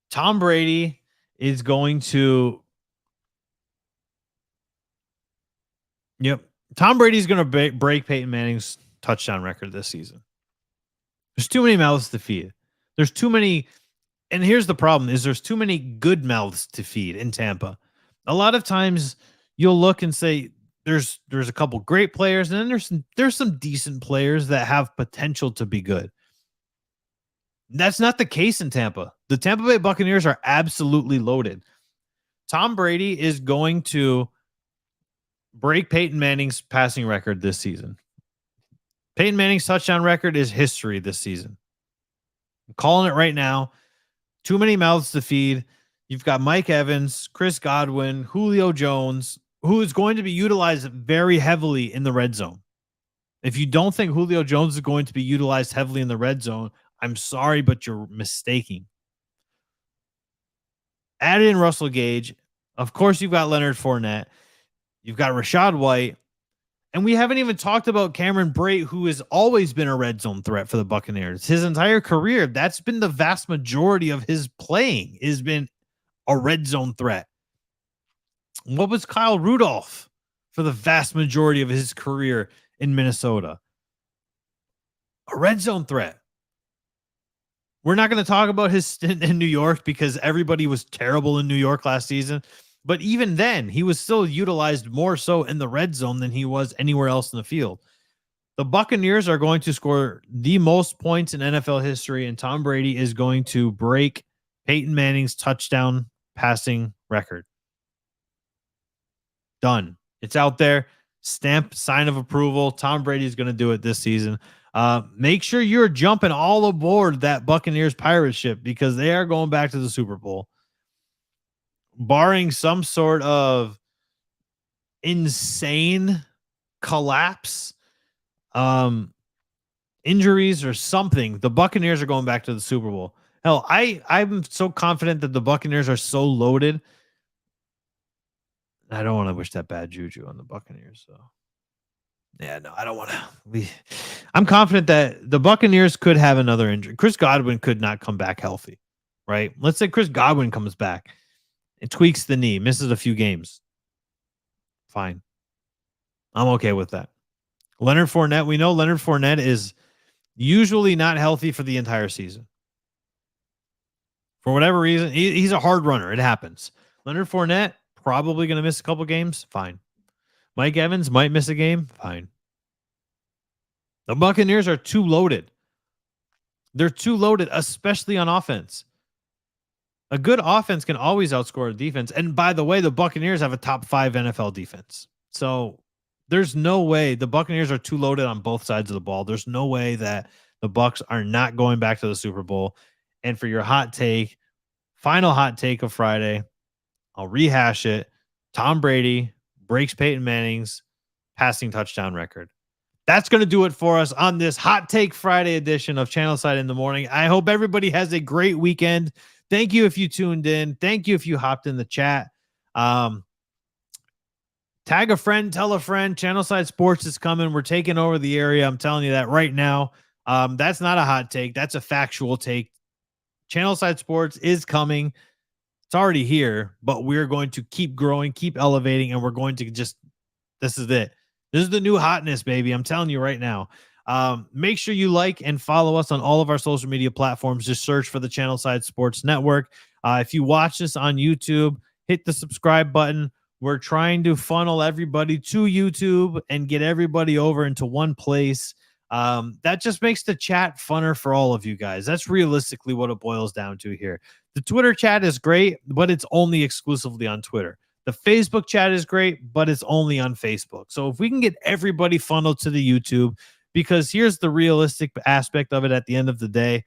Tom Brady is going to, Tom Brady's going to break Peyton Manning's touchdown record this season. There's too many mouths to feed. There's too many. And here's the problem is there's too many good mouths to feed in Tampa. A lot of times you'll look and say there's a couple great players, and then there's some decent players that have potential to be good. That's not the case in Tampa. The Tampa Bay Buccaneers are absolutely loaded. Tom Brady is going to break Peyton Manning's passing record this season. Peyton Manning's touchdown record is history this season. I'm calling it right now. Too many mouths to feed. You've got Mike Evans, Chris Godwin, Julio Jones, who is going to be utilized very heavily in the red zone. If you don't think Julio Jones is going to be utilized heavily in the red zone, I'm sorry, but you're mistaking. Add in Russell Gage. Of course, you've got Leonard Fournette. You've got Rachaad White. And we haven't even talked about Cameron Brate, who has always been a red zone threat for the Buccaneers. His entire career, that's been the vast majority of his playing, has been a red zone threat. What was Kyle Rudolph for the vast majority of his career in Minnesota? A red zone threat. We're not going to talk about his stint in New York because everybody was terrible in New York last season. But even then, he was still utilized more so in the red zone than he was anywhere else in the field. The Buccaneers are going to score the most points in NFL history, and Tom Brady is going to break Peyton Manning's touchdown passing record. Done. It's out there. Stamp, sign of approval. Tom Brady is going to do it this season. Make sure you're jumping all aboard that Buccaneers pirate ship because they are going back to the Super Bowl. Barring some sort of insane collapse, injuries or something, the Buccaneers are going back to the Super Bowl. Hell, I'm so confident that the Buccaneers are so loaded. I don't want to wish that bad juju on the Buccaneers. So, yeah, no, I don't want to. I'm confident that the Buccaneers could have another injury. Chris Godwin could not come back healthy, right? Let's say Chris Godwin comes back. It tweaks the knee, misses a few games. Fine. I'm okay with that. Leonard Fournette, we know Leonard Fournette is usually not healthy for the entire season. For whatever reason, he's a hard runner. It happens. Leonard Fournette, probably going to miss a couple games. Fine. Mike Evans might miss a game. Fine. The Buccaneers are too loaded. They're too loaded, especially on offense. A good offense can always outscore a defense. And by the way, the Buccaneers have a top 5 NFL defense. So there's no way the Buccaneers are too loaded on both sides of the ball. There's no way that the Bucs are not going back to the Super Bowl. And for your hot take, final hot take of Friday, I'll rehash it. Tom Brady breaks Peyton Manning's passing touchdown record. That's going to do it for us on this Hot Take Friday edition of Channelside in the Morning. I hope everybody has a great weekend. Thank you if you tuned in. Thank you if you hopped in the chat. Tag a friend, tell a friend. Channelside Sports is coming. We're taking over the area. I'm telling you that right now. That's not a hot take. That's a factual take. Channelside Sports is coming. It's already here, but we're going to keep growing, keep elevating, and we're going to just, this is it. This is the new hotness, baby. I'm telling you right now. Make sure you like and follow us on all of our social media platforms. Just search for the Channelside Sports Network. If you watch this on YouTube, hit the subscribe button. We're trying to funnel everybody to YouTube and get everybody over into one place. That just makes the chat funner for all of you guys. That's realistically what it boils down to here. The Twitter chat is great, but it's only exclusively on Twitter. The Facebook chat is great, but it's only on Facebook. So if we can get everybody funneled to the YouTube, because here's the realistic aspect of it at the end of the day,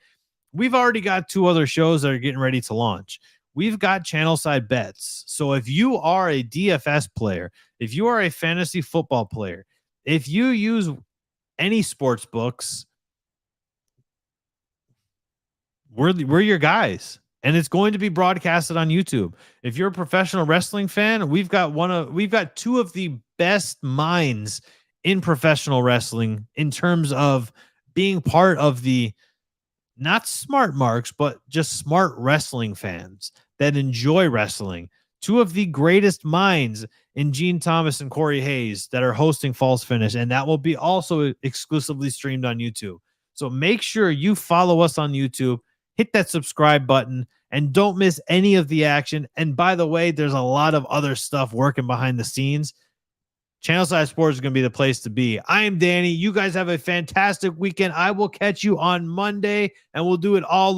we've already got 2 other shows that are getting ready to launch. We've got Channelside Bets. So if you are a DFS player, if you are a fantasy football player, if you use any sports books, we're your guys. And it's going to be broadcasted on YouTube. If you're a professional wrestling fan, we've got 2 of the best minds in professional wrestling in terms of being part of the not smart marks, but just smart wrestling fans that enjoy wrestling. 2 of the greatest minds in Gene Thomas and Corey Hayes that are hosting False Finish, and that will be also exclusively streamed on YouTube. So make sure you follow us on YouTube, hit that subscribe button, and don't miss any of the action. And by the way, there's a lot of other stuff working behind the scenes. Channelside Sports is going to be the place to be. I am Danny. You guys have a fantastic weekend. I will catch you on Monday, and we'll do it all